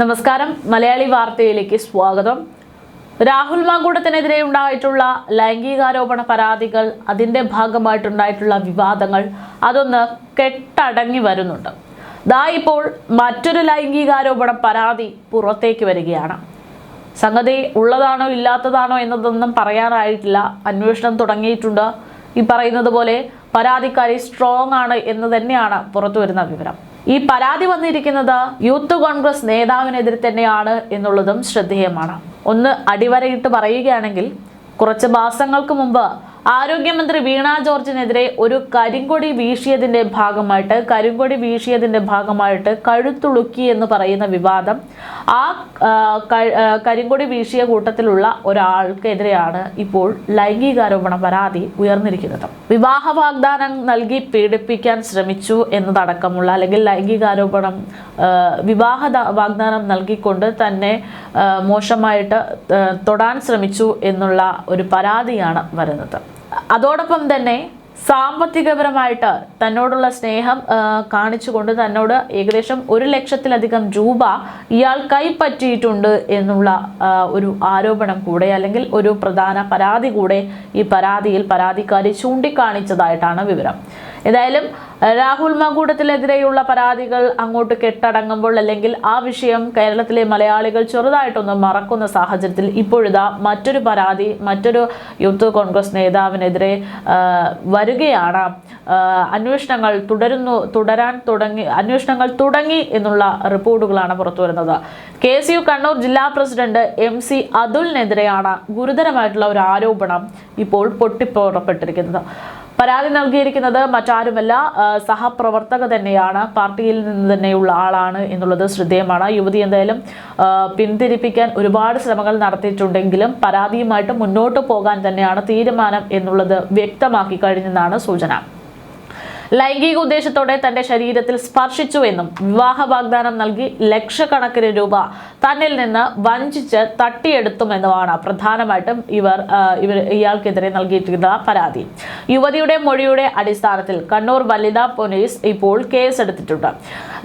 നമസ്കാരം, മലയാളി വാർത്തയിലേക്ക് സ്വാഗതം. രാഹുൽ മാങ്കൂട്ടത്തിനെതിരെ ഉണ്ടായിട്ടുള്ള ലൈംഗികാരോപണ പരാതികൾ, അതിൻ്റെ ഭാഗമായിട്ടുണ്ടായിട്ടുള്ള വിവാദങ്ങൾ അതൊന്ന് കെട്ടടങ്ങി വരുന്നുണ്ട്. ദാ ഇപ്പോൾ മറ്റൊരു ലൈംഗികാരോപണ പരാതി പുറത്തേക്ക് വരികയാണ്. സംഗതി ഉള്ളതാണോ ഇല്ലാത്തതാണോ എന്നതൊന്നും പറയാനായിട്ടില്ല. അന്വേഷണം തുടങ്ങിയിട്ടുണ്ട്. ഈ പറയുന്നത് പോലെ പരാതിക്കാരി സ്ട്രോങ് ആണ് എന്ന് തന്നെയാണ് പുറത്തു വരുന്ന വിവരം. ഈ പരാതി വന്നിരിക്കുന്നത് യൂത്ത് കോൺഗ്രസ് നേതാവിനെതിരെ തന്നെയാണ് എന്നുള്ളതും ശ്രദ്ധേയമാണ്. ഒന്ന് അടിവരയിട്ട് പറയുകയാണെങ്കിൽ, കുറച്ച് മാസങ്ങൾക്ക് മുമ്പ് ആരോഗ്യമന്ത്രി വീണ ജോർജിനെതിരെ ഒരു കരിങ്കൊടി വീശിയതിന്റെ ഭാഗമായിട്ട് കഴുത്തുളുക്കി എന്ന് പറയുന്ന വിവാദം, ആ കരിങ്കൊടി വീശിയ കൂട്ടത്തിലുള്ള ഒരാൾക്കെതിരെയാണ് ഇപ്പോൾ ലൈംഗികാരോപണ പരാതി ഉയർന്നിരിക്കുന്നത്. വിവാഹ വാഗ്ദാനം നൽകി പീഡിപ്പിക്കാൻ ശ്രമിച്ചു എന്നതടക്കമുള്ള, അല്ലെങ്കിൽ ലൈംഗികാരോപണം വിവാഹ വാഗ്ദാനം നൽകിക്കൊണ്ട് തന്നെ മോശമായിട്ട് തൊടാൻ ശ്രമിച്ചു എന്നുള്ള ഒരു പരാതിയാണ് വരുന്നത്. അതോടൊപ്പം തന്നെ സാമ്പത്തികപരമായിട്ട് തന്നോടുള്ള സ്നേഹം കാണിച്ചുകൊണ്ട് തന്നോട് ഏകദേശം 1 ലക്ഷത്തിലധികം രൂപ ഇയാൾ കൈപ്പറ്റിയിട്ടുണ്ട് എന്നുള്ള ഒരു ആരോപണം കൂടെ, അല്ലെങ്കിൽ ഒരു പ്രധാന പരാതി കൂടെ ഈ പരാതിയിൽ പരാതിക്കാരി ചൂണ്ടിക്കാണിച്ചതായിട്ടാണ് വിവരം. ഏതായാലും രാഹുൽ മാങ്കൂട്ടത്തിനെതിരെയുള്ള പരാതികൾ അങ്ങോട്ട് കെട്ടടങ്ങുമ്പോൾ, അല്ലെങ്കിൽ ആ വിഷയം കേരളത്തിലെ മലയാളികൾ ചെറുതായിട്ടൊന്ന് മറക്കുന്ന സാഹചര്യത്തിൽ ഇപ്പോഴിതാ മറ്റൊരു പരാതി മറ്റൊരു യൂത്ത് കോൺഗ്രസ് നേതാവിനെതിരെ വരികയാണ്. അന്വേഷണങ്ങൾ തുടങ്ങി എന്നുള്ള റിപ്പോർട്ടുകളാണ് പുറത്തു വരുന്നത്. KSU കണ്ണൂർ ജില്ലാ പ്രസിഡന്റ് MC അതുലിനെതിരെയാണ് ഗുരുതരമായിട്ടുള്ള ഒരു ആരോപണം ഇപ്പോൾ പൊട്ടിപ്പുറപ്പെട്ടിരിക്കുന്നത്. പരാതി നൽകിയിരിക്കുന്നത് മറ്റാരുമല്ല, സഹപ്രവർത്തക തന്നെയാണ്, പാർട്ടിയിൽ നിന്ന് തന്നെയുള്ള ആളാണ് എന്നുള്ളത് ശ്രദ്ധേയമാണ്. യുവതി എന്തായാലും പിന്തിരിപ്പിക്കാൻ ഒരുപാട് ശ്രമങ്ങൾ നടത്തിയിട്ടുണ്ടെങ്കിലും പരാതിയുമായിട്ട് മുന്നോട്ട് പോകാൻ തന്നെയാണ് തീരുമാനം എന്നുള്ളത് വ്യക്തമാക്കി കഴിഞ്ഞെന്നാണ് സൂചന. ലൈംഗിക ഉദ്ദേശത്തോടെ തന്റെ ശരീരത്തിൽ സ്പർശിച്ചുവെന്നും വിവാഹ വാഗ്ദാനം നൽകി ലക്ഷക്കണക്കിന് രൂപ തന്നിൽ നിന്ന് വഞ്ചിച്ച് തട്ടിയെടുത്തുമെന്നുമാണ് പ്രധാനമായിട്ടും ഇയാൾക്കെതിരെ നൽകിയിരിക്കുന്ന പരാതി. യുവതിയുടെ മൊഴിയുടെ അടിസ്ഥാനത്തിൽ കണ്ണൂർ വനിതാ പോലീസ് ഇപ്പോൾ കേസെടുത്തിട്ടുണ്ട്.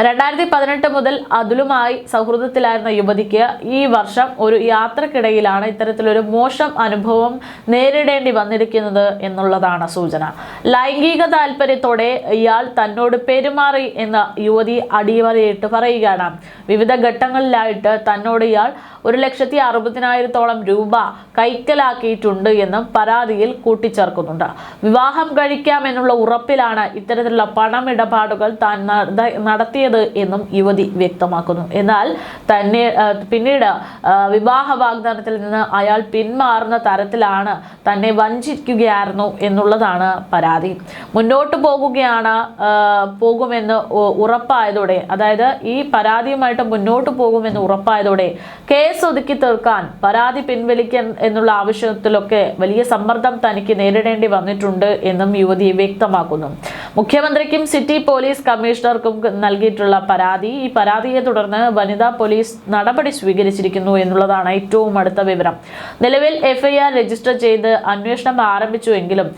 2018 മുതൽ അതുലുമായി സൗഹൃദത്തിലായിരുന്ന യുവതിക്ക് ഈ വർഷം ഒരു യാത്രക്കിടയിലാണ് ഇത്തരത്തിലൊരു മോശം അനുഭവം നേരിടേണ്ടി വന്നിരിക്കുന്നത് എന്നുള്ളതാണ് സൂചന. ലൈംഗിക താല്പര്യത്തോടെ ഇയാൾ തന്നോട് പെരുമാറി എന്ന് യുവതി അടിവരയിട്ട് പറയുകയാണ്. വിവിധ ഘട്ടങ്ങളിലായിട്ട് തന്നോട് ഇയാൾ 1,60,000-ഓളം രൂപ കൈക്കലാക്കിയിട്ടുണ്ട് എന്നും പരാതിയിൽ കൂട്ടിച്ചേർക്കുന്നുണ്ട്. വിവാഹം കഴിക്കാമെന്നുള്ള ഉറപ്പിലാണ് ഇത്തരത്തിലുള്ള പണമിടപാടുകൾ താൻ നടത്തിയത് എന്നും യുവതി വ്യക്തമാക്കുന്നു. എന്നാൽ പിന്നീട് വിവാഹ വാഗ്ദാനത്തിൽ നിന്ന് അയാൾ പിന്മാറുന്ന തരത്തിലാണ് തന്നെ വഞ്ചിക്കുകയായിരുന്നു എന്നുള്ളതാണ് പരാതി. മുന്നോട്ട് പോകുമെന്ന് ഉറപ്പായതോടെ, അതായത് ഈ പരാതിയുമായിട്ട് മുന്നോട്ട് പോകുമെന്ന് ഉറപ്പായതോടെ കേസ് ഒതുക്കി തീർക്കാൻ പരാതി പിൻവലിക്കാൻ എന്നുള്ള ആവശ്യത്തിലൊക്കെ വലിയ സമ്മർദ്ദം തനിക്ക് നേരിടേണ്ടി വന്നിട്ടുണ്ട് എന്നും യുവതി വ്യക്തമാക്കുന്നു. മുഖ്യമന്ത്രിക്കും സിറ്റി പോലീസ് കമ്മീഷണർക്കും നൽകിയിട്ടുള്ള പരാതി, ഈ പരാതിയെ തുടർന്ന് വനിതാ പോലീസ് നടപടി സ്വീകരിച്ചിരിക്കുന്നു എന്നുള്ളതാണ് ഏറ്റവും അടുത്ത വിവരം. നിലവിൽ FIR രജിസ്റ്റർ ചെയ്ത് അന്വേഷണം ആരംഭിച്ചുവെങ്കിലും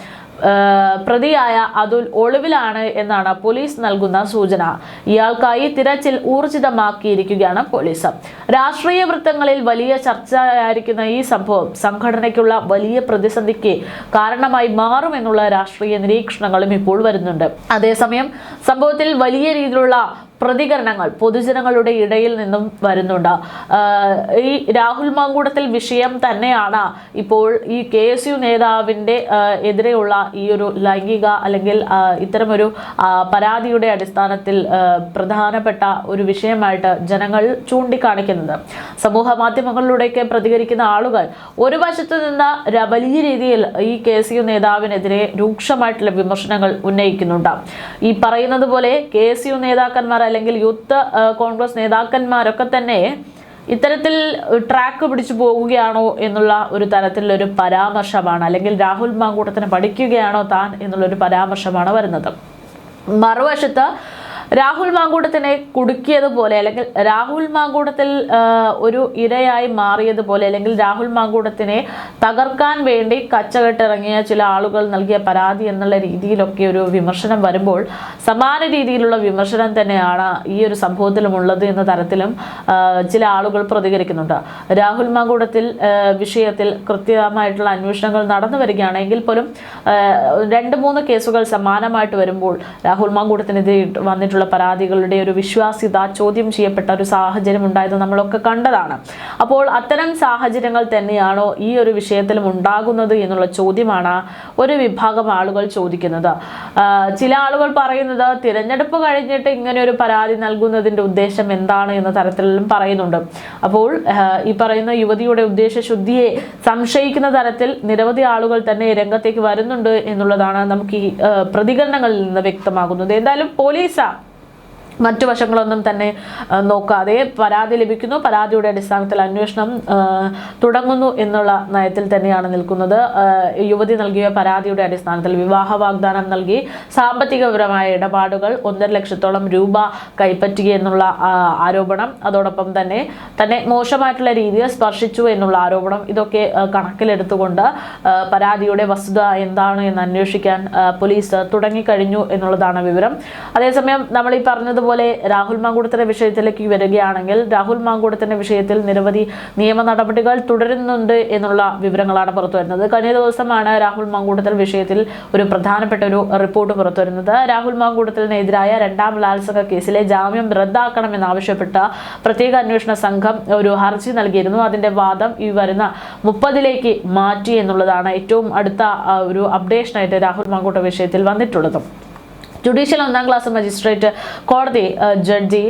പ്രതിയായ അതുൽ ഒളിവിലാണ് എന്നാണ് പോലീസ് നൽകുന്ന സൂചന. ഇയാൾക്കായി തിരച്ചിൽ ഊർജിതമാക്കിയിരിക്കുകയാണ് പോലീസ്. രാഷ്ട്രീയ വൃത്തങ്ങളിൽ വലിയ ചർച്ചയായിരിക്കുന്ന ഈ സംഭവം സംഘടനയ്ക്കുള്ള വലിയ പ്രതിസന്ധിക്ക് കാരണമായി മാറുമെന്നുള്ള രാഷ്ട്രീയ നിരീക്ഷണങ്ങളും ഇപ്പോൾ വരുന്നുണ്ട്. അതേസമയം സംഭവത്തിൽ വലിയ രീതിയിലുള്ള പ്രതികരണങ്ങൾ പൊതുജനങ്ങളുടെ ഇടയിൽ നിന്നും വരുന്നുണ്ട്. ഈ രാഹുൽ മാങ്കൂട്ടത്തിൽ വിഷയം തന്നെയാണ് ഇപ്പോൾ ഈ KSU നേതാവിൻ്റെ എതിരെയുള്ള ഈ ഒരു ലൈംഗിക, അല്ലെങ്കിൽ ഇത്തരമൊരു പരാതിയുടെ അടിസ്ഥാനത്തിൽ പ്രധാനപ്പെട്ട ഒരു വിഷയമായിട്ട് ജനങ്ങൾ ചൂണ്ടിക്കാണിക്കുന്നത്. സമൂഹ മാധ്യമങ്ങളിലൂടെയൊക്കെ പ്രതികരിക്കുന്ന ആളുകൾ ഒരു വശത്ത് നിന്ന് വലിയ രീതിയിൽ ഈ KSU നേതാവിനെതിരെ രൂക്ഷമായിട്ടുള്ള വിമർശനങ്ങൾ ഉന്നയിക്കുന്നുണ്ട്. ഈ പറയുന്നത് പോലെ KSU നേതാക്കന്മാർ അല്ലെങ്കിൽ യൂത്ത് കോൺഗ്രസ് നേതാക്കന്മാരൊക്കെ തന്നെ ഇത്തരത്തിൽ ട്രാക്ക് പിടിച്ചു പോവുകയാണോ എന്നുള്ള ഒരു തരത്തിലൊരു പരാമർശമാണ്, അല്ലെങ്കിൽ രാഹുൽ മാങ്കൂട്ടത്തിന് പഠിക്കുകയാണോ താൻ എന്നുള്ളൊരു പരാമർശമാണ് വരുന്നത്. മറുവശത്ത് രാഹുൽ മാങ്കൂട്ടത്തിനെ കുടുക്കിയതുപോലെ അല്ലെങ്കിൽ രാഹുൽ മാങ്കൂട്ടത്തിൽ ഒരു ഇരയായി മാറിയതുപോലെ അല്ലെങ്കിൽ രാഹുൽ മാങ്കൂട്ടത്തിനെ തകർക്കാൻ വേണ്ടി കച്ചകെട്ടിറങ്ങിയ ചില ആളുകൾ നൽകിയ പരാതി എന്നുള്ള രീതിയിലൊക്കെ ഒരു വിമർശനം വരുമ്പോൾ സമാന രീതിയിലുള്ള വിമർശനം തന്നെയാണ് ഈ ഒരു സംഭവത്തിലുമുള്ളത് എന്ന തരത്തിലും ചില ആളുകൾ പ്രതികരിക്കുന്നുണ്ട്. രാഹുൽ മാങ്കൂട്ടത്തിൽ വിഷയത്തിൽ കൃത്യമായിട്ടുള്ള അന്വേഷണങ്ങൾ നടന്നു വരികയാണെങ്കിൽ പോലും 2-3 കേസുകൾ സമാനമായിട്ട് വരുമ്പോൾ രാഹുൽ മാങ്കൂട്ടത്തിനെതിരെ വന്നിട്ടുള്ള പരാതികളുടെ ഒരു വിശ്വാസ്യത ചോദ്യം ചെയ്യപ്പെട്ട ഒരു സാഹചര്യം ഉണ്ടായത് നമ്മളൊക്കെ കണ്ടതാണ്. അപ്പോൾ അത്തരം സാഹചര്യങ്ങൾ തന്നെയാണോ ഈ ഒരു വിഷയത്തിലും ഉണ്ടാകുന്നത് എന്നുള്ള ചോദ്യമാണ് ഒരു വിഭാഗം ആളുകൾ ചോദിക്കുന്നത്. ചില ആളുകൾ പറയുന്നത് തിരഞ്ഞെടുപ്പ് കഴിഞ്ഞിട്ട് ഇങ്ങനെ ഒരു പരാതി നൽകുന്നതിന്റെ ഉദ്ദേശം എന്താണ് എന്ന തരത്തിലും പറയുന്നുണ്ട്. അപ്പോൾ ഈ പറയുന്ന യുവതിയുടെ ഉദ്ദേശശുദ്ധിയെ സംശയിക്കുന്ന തരത്തിൽ നിരവധി ആളുകൾ തന്നെ രംഗത്തേക്ക് വരുന്നുണ്ട് എന്നുള്ളതാണ് നമുക്ക് ഈ പ്രതികരണങ്ങളിൽ നിന്ന് വ്യക്തമാകുന്നത്. എന്തായാലും പോലീസ് മറ്റു വശങ്ങളൊന്നും തന്നെ നോക്കാതെ പരാതി ലഭിക്കുന്നു, പരാതിയുടെ അടിസ്ഥാനത്തിൽ അന്വേഷണം തുടങ്ങുന്നു എന്നുള്ള നയത്തിൽ തന്നെയാണ് നിൽക്കുന്നത്. യുവതി നൽകിയ പരാതിയുടെ അടിസ്ഥാനത്തിൽ വിവാഹ വാഗ്ദാനം നൽകി സാമ്പത്തികപരമായ ഇടപാടുകൾ 1.5 ലക്ഷത്തോളം രൂപ കൈപ്പറ്റി എന്നുള്ള ആരോപണം, അതോടൊപ്പം തന്നെ മോശമായിട്ടുള്ള രീതിയിൽ സ്പർശിച്ചു എന്നുള്ള ആരോപണം, ഇതൊക്കെ കണക്കിലെടുത്തുകൊണ്ട് പരാതിയുടെ വസ്തുത എന്താണ് എന്ന് അന്വേഷിക്കാൻ പോലീസ് തുടങ്ങിക്കഴിഞ്ഞു എന്നുള്ളതാണ് വിവരം. അതേസമയം നമ്മൾ ഈ പറഞ്ഞത് പോലെ രാഹുൽ മാങ്കൂട്ടത്തിന്റെ വിഷയത്തിലേക്ക് വരികയാണെങ്കിൽ രാഹുൽ മാങ്കൂട്ടത്തിന്റെ വിഷയത്തിൽ നിരവധി നിയമ നടപടികൾ തുടരുന്നുണ്ട് എന്നുള്ള വിവരങ്ങളാണ് പുറത്തുവരുന്നത്. കഴിഞ്ഞ ദിവസമാണ് രാഹുൽ മാങ്കൂട്ടത്തിൽ വിഷയത്തിൽ ഒരു പ്രധാനപ്പെട്ട ഒരു റിപ്പോർട്ട് പുറത്തുവരുന്നത്. രാഹുൽ മാങ്കൂട്ടത്തിനെതിരായ 2ാം ബലാത്സംഗ കേസിലെ ജാമ്യം റദ്ദാക്കണമെന്നാവശ്യപ്പെട്ട പ്രത്യേക അന്വേഷണ സംഘം ഒരു ഹർജി നൽകിയിരുന്നു. അതിന്റെ വാദം ഈ വരുന്ന 30ലേക്ക് മാറ്റി എന്നുള്ളതാണ് ഏറ്റവും അടുത്ത ഒരു അപ്ഡേഷനായിട്ട് രാഹുൽ മാങ്കൂട്ട വിഷയത്തിൽ വന്നിട്ടുള്ളത്. ജുഡീഷ്യൽ 1ാം ക്ലാസ് മജിസ്ട്രേറ്റ് കോടതി ജഡ്ജി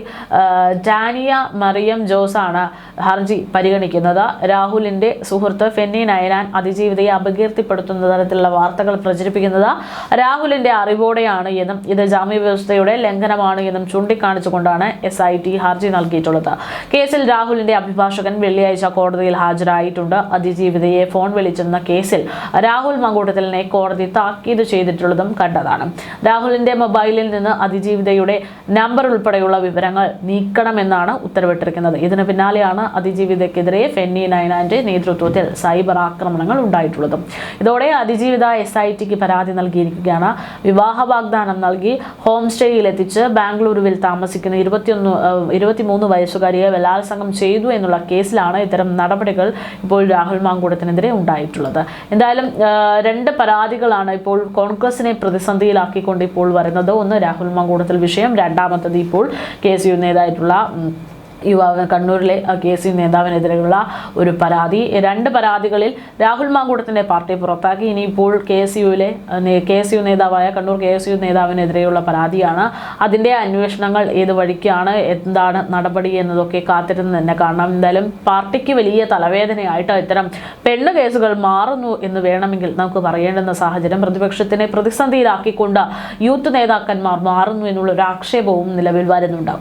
ഡാനിയ മറിയം ജോസാണ് ഹർജി പരിഗണിക്കുന്നത്. രാഹുലിന്റെ സുഹൃത്ത് ഫെന്നി നയനാൻ അതിജീവിതയെ അപകീർത്തിപ്പെടുത്തുന്ന തരത്തിലുള്ള വാർത്തകൾ പ്രചരിപ്പിക്കുന്നത് രാഹുലിന്റെ അറിവോടെയാണ് എന്നും ഇത് ജാമ്യവ്യവസ്ഥയുടെ ലംഘനമാണ് എന്നും ചൂണ്ടിക്കാണിച്ചുകൊണ്ടാണ് SIT ഹർജി നൽകിയിട്ടുള്ളത്. കേസിൽ രാഹുലിന്റെ അഭിഭാഷകൻ വെള്ളിയാഴ്ച കോടതിയിൽ ഹാജരായിട്ടുണ്ട്. അതിജീവിതയെ ഫോൺ വിളിച്ചെന്ന കേസിൽ രാഹുൽ മാങ്കൂട്ടത്തിലിനെ കോടതി താക്കീത് ചെയ്തിട്ടുള്ളതും കണ്ടതാണ്. രാഹുലിന്റെ മൊബൈലിൽ നിന്ന് അതിജീവിതയുടെ നമ്പർ ഉൾപ്പെടെയുള്ള വിവരങ്ങൾ നീക്കണമെന്നാണ് ഉത്തരവിട്ടിരിക്കുന്നത്. ഇതിന് പിന്നാലെയാണ് അതിജീവിതയ്ക്കെതിരെ ഫെന്നി നയനാന്റെ നേതൃത്വത്തിൽ സൈബർ ആക്രമണങ്ങൾ ഉണ്ടായിട്ടുള്ളത്. ഇതോടെ അതിജീവിത SITക്ക് പരാതി നൽകിയിരിക്കുകയാണ്. വിവാഹ വാഗ്ദാനം നൽകി ഹോം സ്റ്റേയിൽ എത്തിച്ച് ബാംഗ്ലൂരുവിൽ താമസിക്കുന്ന 23 വയസ്സുകാരിയെ ബലാത്സംഗം ചെയ്തു എന്നുള്ള കേസിലാണ് ഇത്തരം നടപടികൾ ഇപ്പോൾ രാഹുൽ മാങ്കൂട്ടത്തിനെതിരെ ഉണ്ടായിട്ടുള്ളത്. എന്തായാലും 2 പരാതികളാണ് ഇപ്പോൾ കോൺഗ്രസിനെ പ്രതിസന്ധിയിലാക്കിക്കൊണ്ട് ഇപ്പോൾ വരുന്നത്. ഒന്ന് രാഹുൽ മാങ്കൂട്ടത്തിൽ വിഷയം, രണ്ടാമത്തത് ഇപ്പോൾ KSU നേതാവായിട്ടുള്ള കണ്ണൂരിലെ KSU നേതാവിനെതിരെയുള്ള ഒരു പരാതി. 2 പരാതികളിൽ രാഹുൽ മാങ്കൂട്ടത്തിന്റെ പാർട്ടി പുറത്താക്കി. ഇനിയിപ്പോൾ KSU നേതാവായ കണ്ണൂർ KSU നേതാവിനെതിരെയുള്ള പരാതിയാണ്. അതിൻ്റെ അന്വേഷണങ്ങൾ ഏത് വഴിക്കാണ്, എന്താണ് നടപടി എന്നതൊക്കെ കാത്തിരുന്ന് തന്നെ കാണണം. എന്തായാലും പാർട്ടിക്ക് വലിയ തലവേദനയായിട്ട് ഇത്തരം പെണ്ണ് കേസുകൾ മാറുന്നു എന്ന് വേണമെങ്കിൽ നമുക്ക് പറയേണ്ടുന്ന സാഹചര്യം. പ്രതിപക്ഷത്തിനെ പ്രതിസന്ധിയിലാക്കിക്കൊണ്ട് യൂത്ത് നേതാക്കന്മാർ മാറുന്നു എന്നുള്ള ഒരു ആക്ഷേപവും നിലവിൽ വരുന്നുണ്ട്.